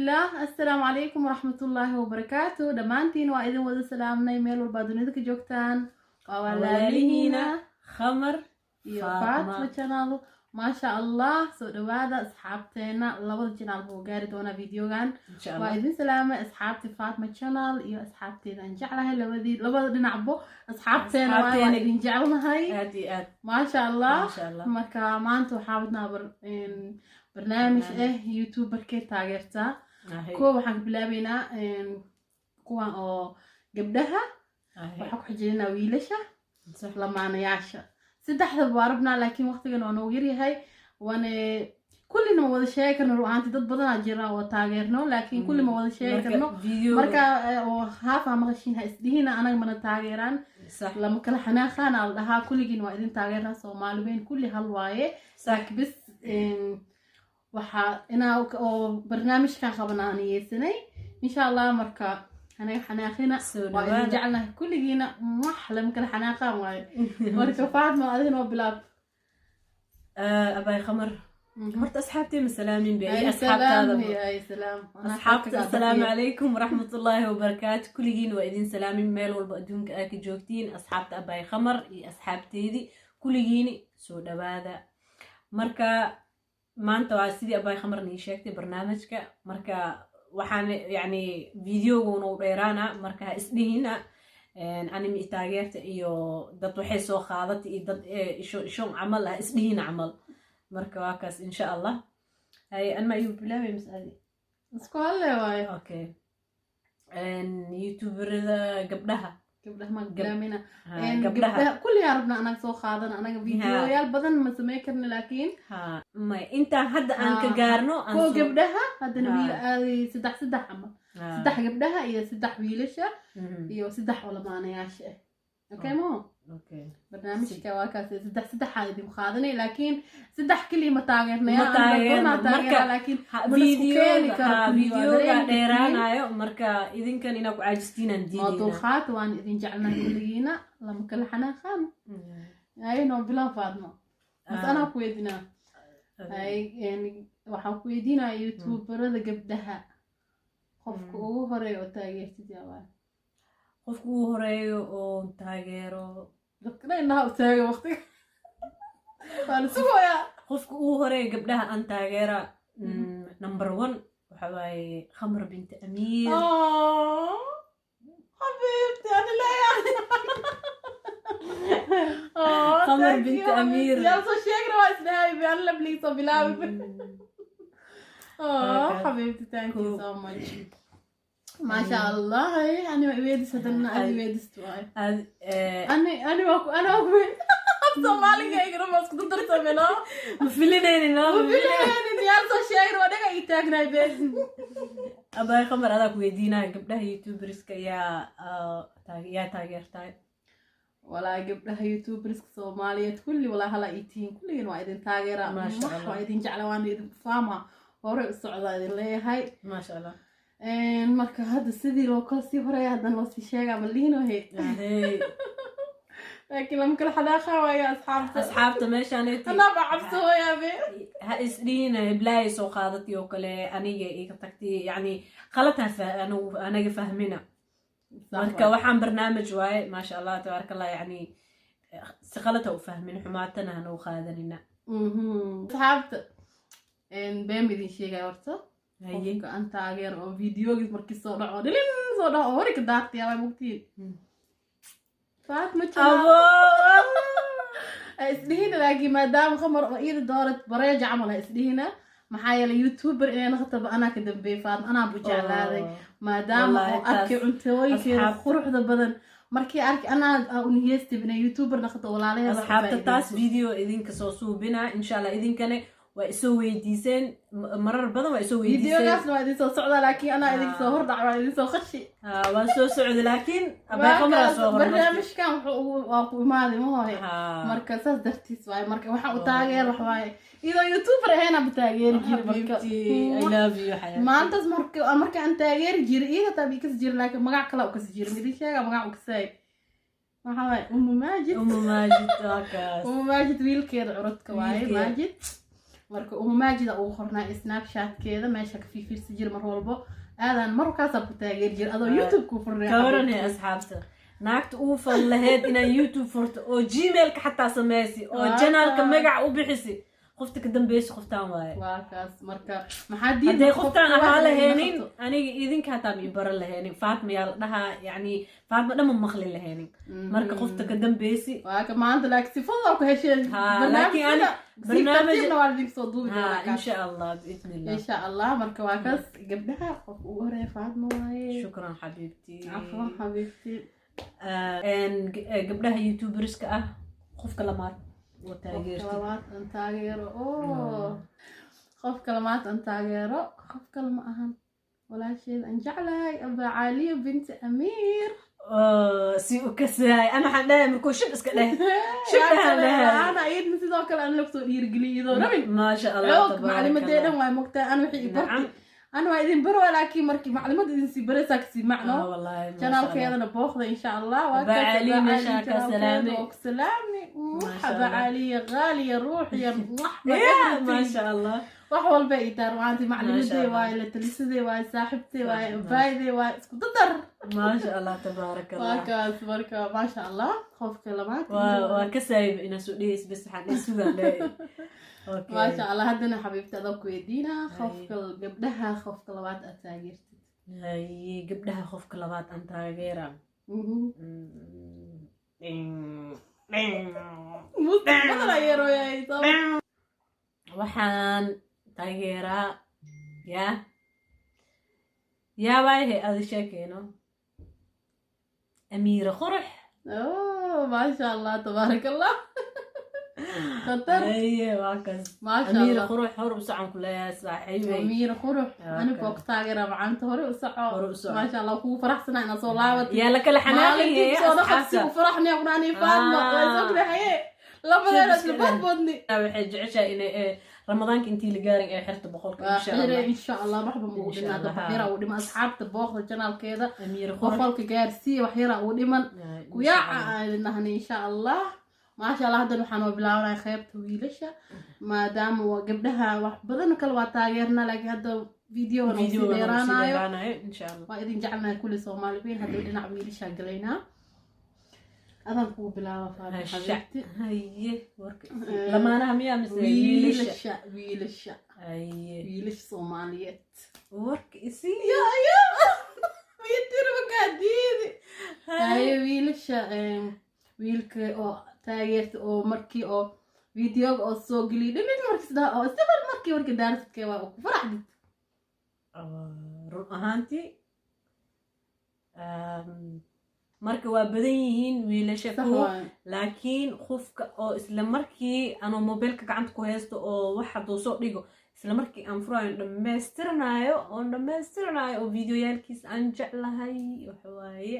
الله. السلام عليكم ورحمة الله وبركاته. دمانتين وإذن وذا سلامنا يميل والبادونيدك جوكتان وولالينا خمر فاطمة channel ما شاء الله. سو دوادا أصحابتنا لابد channel بوغاري دونا فيديوغان إن شاء الله. وإذن سلامة أصحابتي فاطمة channel إيو أصحابتي نجعلها لابد نعبو أصحابتنا وإذن جعلنا هاي ما شاء الله ما شاء الله. مركا مانتو حاولنا برنامج يوتيوبر كي تاغيرتا كو waxaan bilaabaynaa kuwan oo gabdhaha waxa ku xijinaa wiilasha lamaanayaasha saddexda waa rabnaa laakiin waqtigan oo noo yar yahay wana kullina wada sheekarno ruuxanti dad badan jira oo taageerno laakiin kullina wada sheekarno marka oo haafa maqashin ha isdihina anaga mana taageeraan lama kala xanaaqaan al dhaha kulligin waa idin taageerna Soomaaliyeed kulli hal waaye bis waxa inaa oo barnaamijkan qabananiyeysanay insha Allah marka anaga xanaaqina waa idin jeclanahay kulligiina wax lama kala xanaaqaan waaye marka Faatma adina bilaab abay khamar horta asxaabtay masalaamin bi ay asxaabtaada ay salaam asxaabta assalaamu alaykum warahmatullahi wabarakatuh kulligiina waa idin salaamin meel walba adduunka aad ka joogtiin asxaabta abay khamar iyo asxaabteedii kulligiina soo dhawaada marka maanta waa sidii abay khamar nii sheegtay barnaamijka marka waxaan yani videogoona u dheeraana marka isdhihina anime taageerta iyo dad waxay soo qaadatay iyo dad isho camal ah isdhihina camal marka waa kaas insha Allah ay anma ayu bilaabay mas'ali isku hale waay okay youtuberada gabdhaha ما قدامنا قبلها كل يعرفنا أنا سو خاضنا أنا فيديو يال بدن ما سمي كرنا لكن ما أنت هذا أنك قارنو هو قبلها هذا نبي سدح عمل سدح قبلها هي سدح ويلشة هي سدح ولا ما أنا ياش أوكي مو أوكي برنامج كواكا سدح هذه مخاضني لكن سدح كلي متاجرنا لكن فيديو ديران أيو مركا إذن كان إنك عاجزتين ندينا موضوعات وان إذن جعلنا كلينا لما كل حنا خان أي نوع بلا فاضنا بس أنا كويدنا أي يعني وحكويدنا يوتيوبر هذا قبلها خفك هري وتاجرت جوال qofku uu horeeyo oo taageero dadka inaha u taago waqti waan suuya qofku uu horeeyo gabdhaha aan taageera number 1 waxa waaye Khamar bint Amir حبيبتي انا لا يعني Khamar bint Amir يا سو شيغرا واسناي بيان لبليصه بلاوي حبيبتي ثانك يو سو ماتش ما شاء الله هي أنا ويدس هذنا أنا ويدس واي أنا أقول Somali كأيكرو بس كنت ترسمنا مفيلين يا سو شاعر وده كيتاعنا بس أبغى خبر هذا كويدينا قبلها يوتيوبرز كيا تاجرتاي ولا قبلها يوتيوبرز Soomaaliyeed كل ولا هلا إيتين كل يوم وايدين تاجرة ما شاء الله وايدين جعلوان وايدين فاهمة ورا السعودية اللي هاي ما شاء الله marka hadda sidii loo kala sii horay hadan loo sii sheegaa maliino he laakiin lama kala xadaaqa waaya asxaabta meeshaaneti ana bacabso yaabe ha isdhiina iblaay soo qaadatay oo kale aniga iga tagtay yani qalataha anaga fahmina marka waxaan barnaamij waaye ma sha Allah tabarakallah yani si qalata u fahmin xumaatana hanoo qaadanina asxaabta been idin sheegay horta qofka aan taageer oo videogiis markii soo dhaco dhilin soo dhaco hore ka daaqtay ay mugtiin Faatma isdihina laakiin maadaama Khamar oo iyada doorat bareej camal isdihina maxaa yeelay youtuber inay noqoto ana ka dambeey Faatma ana bu jeclaaday maadaama oo arkay cuntooyinka quruxda badan markii arkay ana u niyeystay inay youtuber noqoto walaalaheeda asxaabta taas video idinka soo suubina insha Allah idinkana waa isoo weydiiseen marar badan waa isoo weydiiseen videogaasna waa idin soo socda laakiin ana idin soo hordhac waa idin soo qashi waa soo socda laakiin abay Khamar soo hordhac barnaamijkan waa ku imaaday ma hooy marka saas dartiis waay marka waxa uu taageer wax waay idoo youtuber ahayna taageeri jiray marka I love you xayaan maantas marka aan taageeri jiray iyada tabi kas jiray laakiin magac kale oo kas jiray midii sheega magac uu kasay waxa waay Maajid wakaas Maajid wiilkeeda curadka waay Maajid marka maajida ugu qornaa snapchat-keeda meesha ka fiirsi jir mar walbo aadan markaas ku taageer jir adoo youtube ku furnay kawaranay asxaabta naagta uu fal lahayd inaan youtube furto oo gmail-ka xataa sameysay oo channel-ka magac u bixisay qofta ka dambeysay qoftaan waaye waa kaas marka maxaa diiday hadday qoftaan ahaa lahaynin aniga idinka hataa ma baran lahaynin faatma yaa la dhahaa yacni faatma dhan ma maqli lahaynin marka qofta ka dambeysay waa ka maanta laakiin sifada ku hesheen laakiin ani barnaamijna waa idin soo duubi doonaa insha allah biidnillah insha allah marka waa kaas gabdhaha qof ugu horeeya faatma waaye shukran xabiibti cafwan xabiibti gabdhaha youtuberska ah qofka lamaad qofka lamaad aan taageero qofka lamaad aan taageero qof kale ma ahan walaasheeda aan jeclahay abaa caaliya binti amiir si u kasaay ana waxaan dhahay markuu shib iska dheh ana iyadna sidoo kale aan lagu soo dhiirigeliy iyadoo rabin maasha allah maclimadee dhan waay mogtaa ana wixii ibarti أنا وايدين برو لكن مركي معلومات إذا سيبرسك سمعنا channel كذا بوخذ إن شاء الله بعلي مشاك سلامي سلامي مرحبا علي غالية روحي يا ما شاء الله وحول بقى ترى وعندي معلوماتي واي لتلسدي واي صاحبتي واي بايدي واي تقدر ما شاء الله تبارك الله وكاس بركة ما شاء الله خوف كلمات وكسايب إن سوديس بس حنيس ولا ما شاء الله هدنا حبيبتي أدوك ويدينا خوفك قبلها خوفك لبعض أتاجرتي هاي قبلها خوفك لبعض أنت غيرها مستقبل يا روياي وحان تاجرة يا باي هذا شكله أميرة خرح أوه ما شاء الله تبارك الله خطر ايوه واكز ما شاء الله أميرة خروح حرب سعن كلها صاحبي أميرة خروح أنا فوق تاجرة معناتها هرب سعو ما شاء الله هو فرح سنة أنا صلاوة يا لك الحناقي هي أصحابي وفرحني أغناني فاطمة ويسوق لي حياة لما أنا تبضني بحج عشاء إن رمضان كنتي لقارن حرت بخلك إن شاء الله إن شاء الله مرحبا موجودين هذا بحيرة ودي أصحاب تبوخ الجنال كذا أميرة خروح بخلك جارسي وحيرة ودي من ويا إنهني إن شاء الله ما شاء الله هذا نحن بلاونا خيبت ويلشة ما دام وقبلها وحبذنا كل وتاجرنا لكن هذا فيديو ديرانا إن شاء الله وإذن جعلنا كل صومالي بين هذا بدنا ويلشة قلينا هذا هو بلاوة حبيبتي هاي ورك لما أنا هميا مثل ويلشة ويلش صوماليات ورك إسي يا بيتر بقاديدي هاي ويلشة ويلك أو taageerta oo markii oo video oo soo galiyay dhimid markii sida oo isbal markii warka daarsadkay waa ku faraxdid run ahaantii marka waa badan yihiin wiilasha ku laakiin qofka oo isla markii aan mobilka gacanta ku haysto oo wax haduu soo dhigo isla markii aan furayo dhameystiranayo oo videoyaalkiis aan jeclahay waxa waaye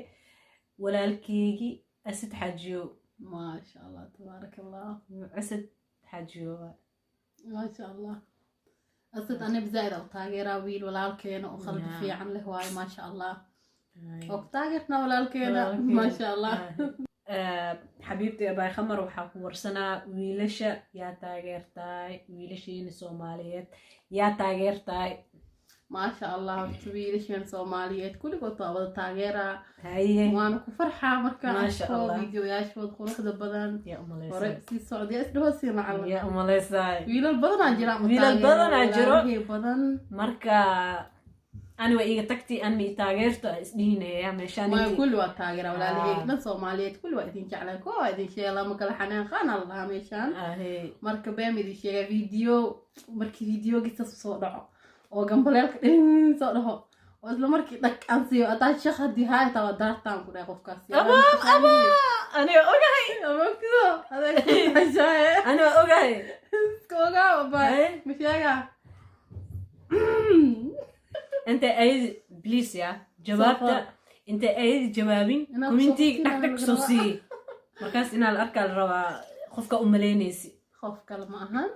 walaalkeegi asid xajiyo ما شاء الله تبارك الله أسد حجوا ما شاء الله أسد أنا بزايدة وطاقرة ويل ولا الكينة وخلق في عن الهواي ما شاء الله وطاقرتنا ولا الكينة ما شاء الله حبيبتي أباي خمر وحاكور سنة ويلشة يا تاقرتاي ويلشين الصوماليات يا تاقرتاي ما شاء الله تبيلش من صوماليات كل قطة تاجرة هاي وانا كفرحة مركا ما شاء الله فيديوهات وخروج البدن يا أم الله ورئيسي السعودية اسمه سير معلم يا أم الله يسعدك ويل البدن عجرا ويل البدن عجرا هي بدن مركا أنا وإيجا تكتي أني تاجرت اسمهنا يا مشان ما كل وقت تاجرة ولا لهيك صوماليات كل وقت إن شاء الله كو إن شاء الله مكلا حنان خان الله مشان مركا بيعمل دي شيء فيديو مركي فيديو قصة صورة oo gambalelka dhin soo dhaho oo isla markii dhag aan siiyo ataa shaqadii haay taa daartaan ku dhahay qofkaas aba aniga ogahay abagtido aniga ogahay iska ogaa baa misheega inta ay please ya jawaabta inta ay jawaabin commenti dhag soo sii markaas inaan arkaa la rabaa qofka u maleynaysi qof kale ma ahan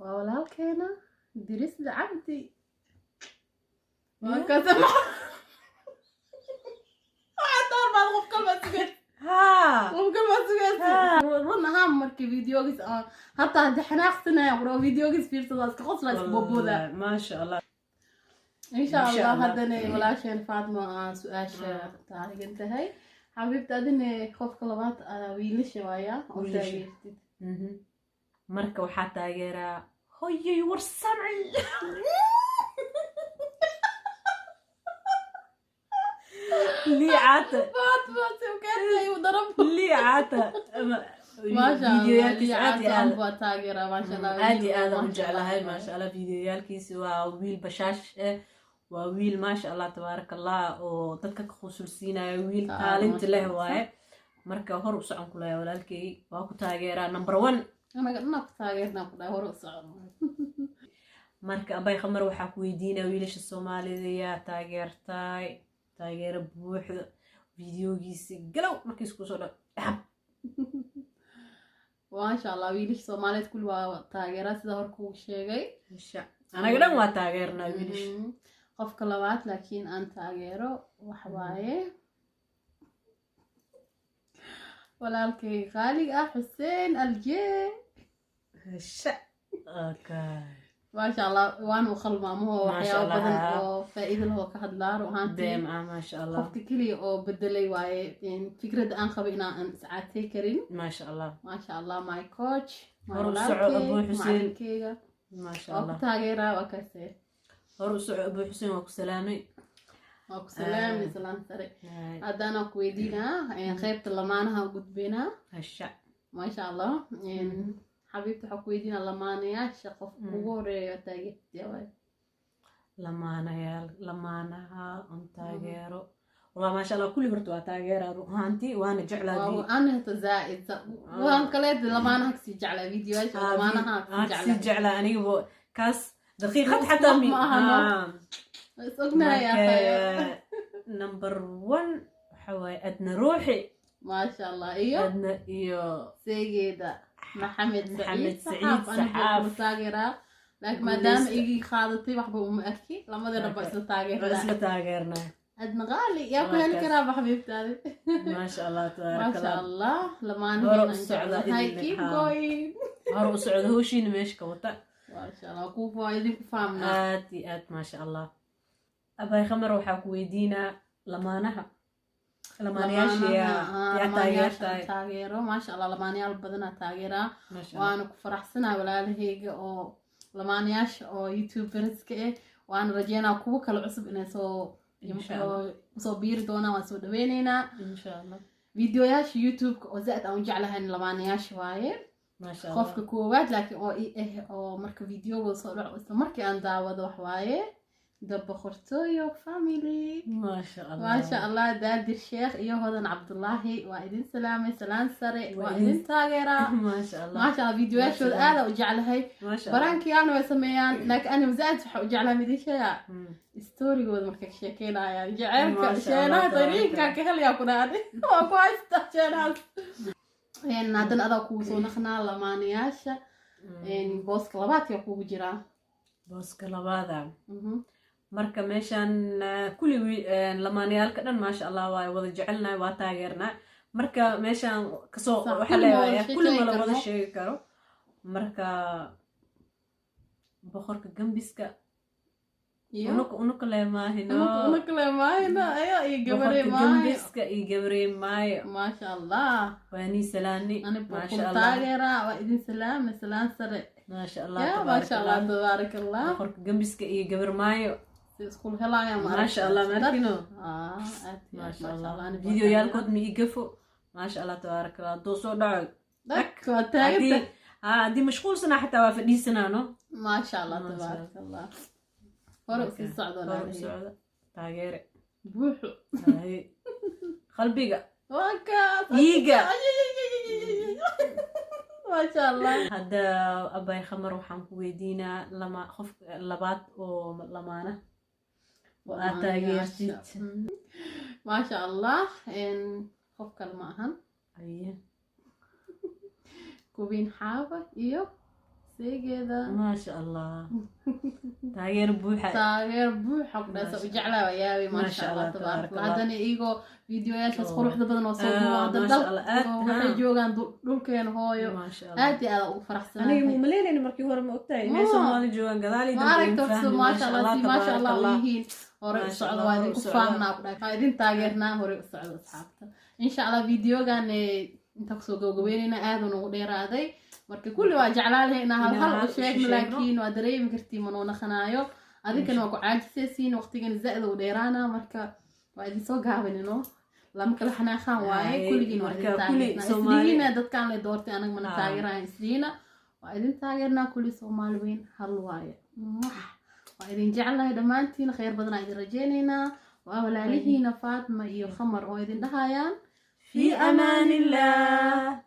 waa walaalkeena درس عبدي وكذا ما عطار ما الغف كلمة سكت ها ممكن ما سويت والله هم مركي فيديوغيس حتى هدي حناقصنا يقولوا فيديوغيس في صداس كقص لا بوبودا ما شاء الله ان شاء الله هدني ولا شيء فاطمه سؤال تعال انت هي حبيبتي ادني خوف كلمات ويلش وايا او تاغيرتي marka waxaa taageeraa hoyay warsamci liicata liicata ما شاء الله liicata taageera ما شاء الله aad iyo aad aan u jeclahay ma sha Allah fiidiyoyaalkiisa waa wiil bashaash waa wiil ma sha Allah tabaarakallah oo dadka ka khusulsiinaya wiil talent leh waaye marka hor u socon ku leeyahay walaalkay waa ku taageeraa number 1 أنا تاجرنا كده هو صعب. مركا أباي خمر وحكويدينا ويلش الصومالي يا تاجر بوح فيديو جيس قلو مركز كوسولا ما شاء الله ويلش الصومالي كل تاجرات ظهر كل شيء أنا قلنا ما تاجرنا ويلش قف كلمات لكن أنت تاجره وحبايه ولكن خالق حسين الجي اوكي ما شاء الله وانا وخل مامو وحياه بدن او فائده له كهدلار وهانتي ما شاء الله قفت كلي او بدلي واي يعني فكره ان خبينا ان ساعتي كريم ما شاء الله ما شاء الله ماي كوتش هرسع ابو حسين ما شاء الله تاغيرا وكسر هرسع ابو حسين وكو سلامي وكو سلامي سلام سري هذانا كويدينا يعني خيبت لمانها وقدبينا هشا ما شاء الله يعني حبيبتي حكويدين لمانيا شقف ووري تاجت يا واي لمانها تاجيرو والله ما شاء الله كل برتو تاجيرا روحانتي وانا جعلها دي انا تزايد وان كليت لمانها كسي جعلها فيديوهات لمانها كسي جعلها اني كاس دقيقة حتى مي سقنا يا نمبر 1 حواي ادنى روحي ما شاء الله ايوه ادنى ايوه سيجيدا محمد سعيد سحاف تاجرة لكن ما دام يجي خالتي وحبه أم أكي لما ذا ربع تاجرنا عندنا غالي يا أخي هالكرامة حبيبتي هذه ما شاء الله تبارك الله ما شاء الله لما أنا هاي كيف جوين هرو سعود هو شيء مش كوتا ما شاء الله كوفا يديك فهمنا آت ما شاء الله أباي خمر وحكويدينا لمانها لمانياشي يا تاجيرو ما شاء الله لمانيال بدنا تاجيرا وأنا كفرحسنا ولا لهيج أو لمانياش أو يوتيوبرز كه وأنا رجينا كوب كل عصب إنه سو بير دونا وسو دوينينا إن شاء الله فيديوهاش يوتيوب وزائد أو نجعلها لمانياش وايد ما شاء الله خوفك كوبات لكن أو مركب فيديو وصور مركب أنا دعوة وايد دب خرطويو فاميلي ما شاء الله ما شاء الله داد الشيخ هذا عبد الله وإذن سلامي سلام سري وإذن تاجرة ما شاء الله ما شاء الله فيديوهات شو هذا وجعلها ما شاء الله برانكي أنا وسميان لكن أنا مزعج وجعلها مدي شيء ستوري قول مركك شكينا يعني جعلك شينا طريقة كهل يكون هذا ما كويس تشينا يعني نادن هذا كوسو نخنا لمانياش يعني بوس كلابات يكون بجرا بوس كلابات marka meeshan kulli lamaanayaalka dhan ma sha Allah way wada jecelnahay waa taageernaa marka meeshan kasoo waxa leeyahay kulli ma la wada sheegi karo marka boqorka gambiska unuka leemaahina ayo iyo gambiska iyo gabarey maayo ma sha Allah waani salaani ma sha Allah taageera waa idin salaam sare ma sha Allah ma sha Allah tabarakallah boqorka gambiska iyo gabar maayo سكول هلا ما شاء الله ماركينو ما شاء الله فيديو يالكود مي يقفو ما شاء الله تبارك الله دوسو دعو دك وتاجت دي مشغول سنة حتى وافدي سنة نو ما شاء الله تبارك الله فرق الصعد ولا الصعد تاجر بوحو قلبي وكا ييجا ما شاء الله هذا أباي خمر وحن كويدينا لما خف لبات ولمانة وأتاجرت ما شاء الله إن خف كلمة هن أيه كوبين حابة إيو seegeeda maasha allah taageer buuxa kudhaasa u jeclaa yaabi maasha allah tabaaraka haddana iyagoo fiidiyoyaashaas quruxda badan oo soo duuba waxay joogaan dhulkeena hooyo aad iyo aad ugu faraxsanahay aniga maleynayna markii hore ma ogtahay inay Soomaali joogaan gadaal iyo maaragta maasha allah yihiin hore u socda waa idinku faamnaa ku dhahay idin taageernaa hore u socda asxaabta insha allah fiidiyogan inta kusoo gabagabeynayna aad ugu dheeraaday marka kulli waa jeclaalahay inaa hal u sheegno laakiin waa dareemi kartii manoo naqanaayo adinkana waa ku caajisaysiin waqtigan zaa'id u dheeraana marka waa idin soo gaabanino lama kala xanaaqaan waaye kulligiin waa idin taageernaa isliina dadkaan lay doortay anaga mana taageeraan isliina waa idin taageernaa kulli Soomaali weyn hal waaye waa idin jeclahay dhammaantiin khayr badan idin rajaynaynaa waa walaalihiina Faatma iyo Khamar oo idin dhahayaan fi amaan illah